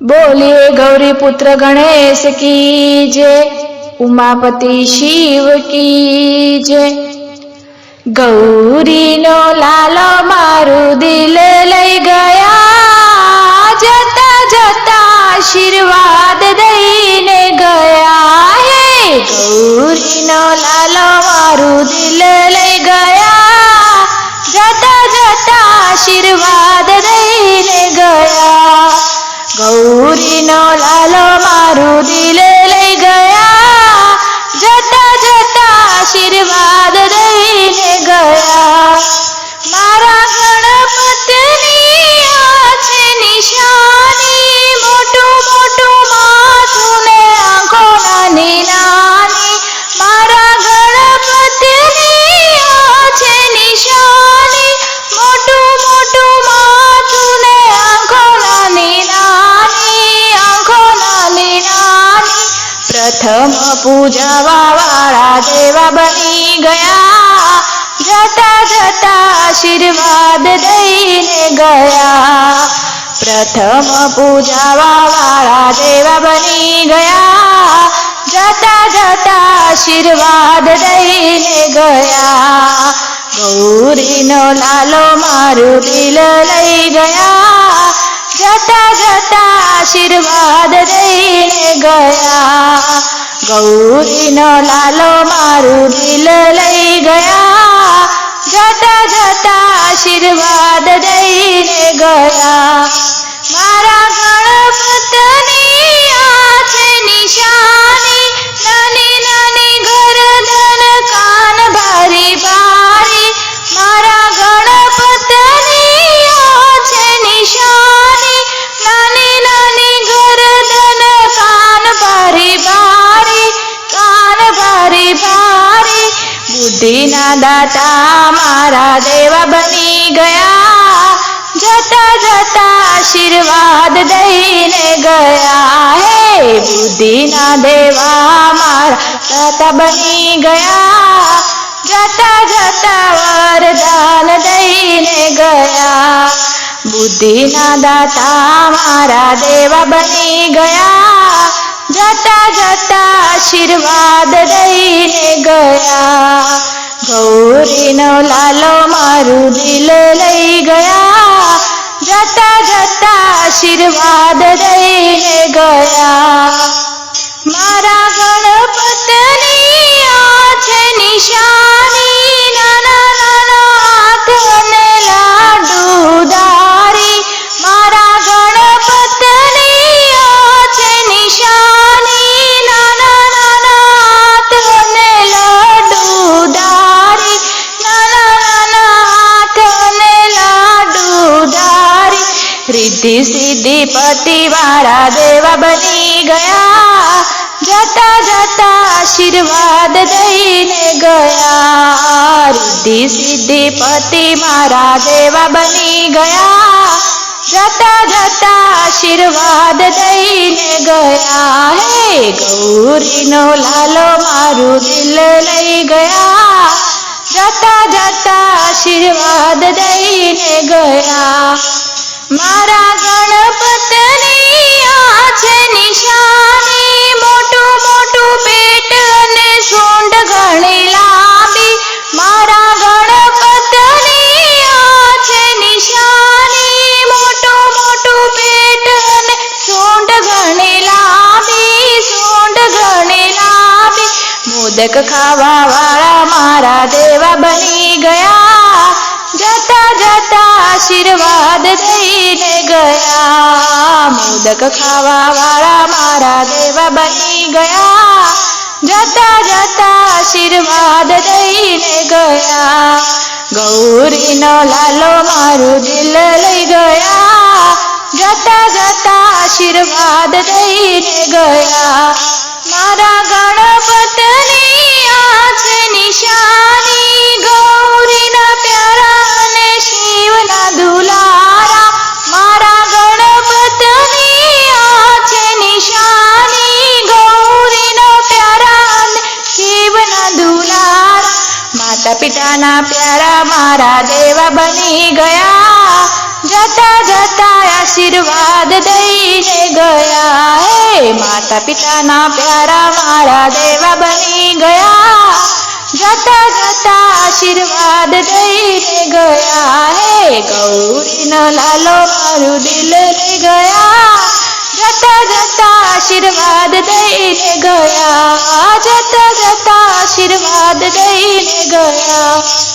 बोलिए गौरी पुत्र गणेश की जय, उमापति शिव की जय। गौरी नो लालो मारू दिल लई गया, जता जता आशीर्वाद दईने गया है। गौरी नो लालो मारू दिल लई गया, जता जता आशीर्वाद दईने गया। गौरी नो लालो मारू दिल लई गया, जता जता आशीर्वाद दईने गया। मारा गणपतनी आ छे निशानी, मोटू मोटू माथुं ने आंखो नानी नानी। मारा गणपतनी आ छे निशानी, मोटू मोटू माथुं ने आंखो नानी नानी, आंखो नानी नानी। प्रथम पूजवा वाळा देवा बनी गया, जता जता आशीर्वाद दईने गया। प्रथम पूजवा वाळा देवा बनी गया, जता जता आशीर्वाद दईने गया। गौरी नो लालो मारू दिल लई गया, जता जता आशीर्वाद दईने गया। गौरी नो लालो मारू दिल लई गया, जता जता आशीर्वाद दईने गया। मारा गणपतनी आ छे निशानी, नानी नानी गरदन कान भारी भारी। मारा गणपतनी आ छे निशानी, नानी नानी गरदन कान भारी भारी, कान भारी भारी। बुद्धि ना दाता मारा देवा बनी गया, जता जता आशीर्वाद दईने गया है। बुद्धि ना देवा मारा दाता बनी गया, जता जता वरदान दईने गया। बुद्धि ना दाता मारा देवा बनी गया, जता जता आशीर्वाद दईने गया। गौरी नो लालो मारू दिल लई गया, जता जता आशीर्वाद दईने गया। मारा गणपतनी आ छे निशानी, नाना नाना हाथ ने लाडू धारी। मारा गणपतनी आ छे निशानी, नाना नाना हाथ ने लाडू धारी, नाना नाना हाथ ने लाडू धारी। रिद्धि सिद्धि पति वाला देवा बनी गया, जता जता आशीर्वाद दईने गया। रिद्धि सिद्धि पति मारा देवा बनी गया, जता जता आशीर्वाद दईने गया है। गौरी नो लालो मारू दिल लई गया, जता जता आशीर्वाद दईने गया। मारा गणपतनी आ छे निशानी, मोटू मोटू पेट अने सूंढ घणी लांबी। मारा गणपतनी आ छे निशानी, मोटू मोटू पेट अने सूंढ घणी लांबी, सूंढ घणी लांबी। मोदक खावा वाळा मारा देवा बनी गया, जता जता आशीर्वाद दईने गया। मोदक खावा वाळा मारा देवा बनी गया, जता जता आशीर्वाद दईने गया। गौरी नो लालो मारू दिल लई गया, जता जता आशीर्वाद दईने गया। मारा गणपतनी आ छे निशानी, गौरी ना प्यारा ने शिव ना दुलारा। मारा गणपतनी आ छे निशानी, गौरी ना प्यारा ने शिव ना दुलारा। माता पिता ना प्यारा मारा देवा बनी गया, जता जता आशीर्वाद दईने गया। માતા પિતાના પ્યારા મારા દેવા બની ગયા, જતા જતા આશીર્વાદ દઈને ગયા. હે ગૌરીનો લાલો મારું દિલ લઈ ગયા, જતા જતા આશીર્વાદ દઈને ગયા, જતા જતા આશીર્વાદ દઈને ગયા.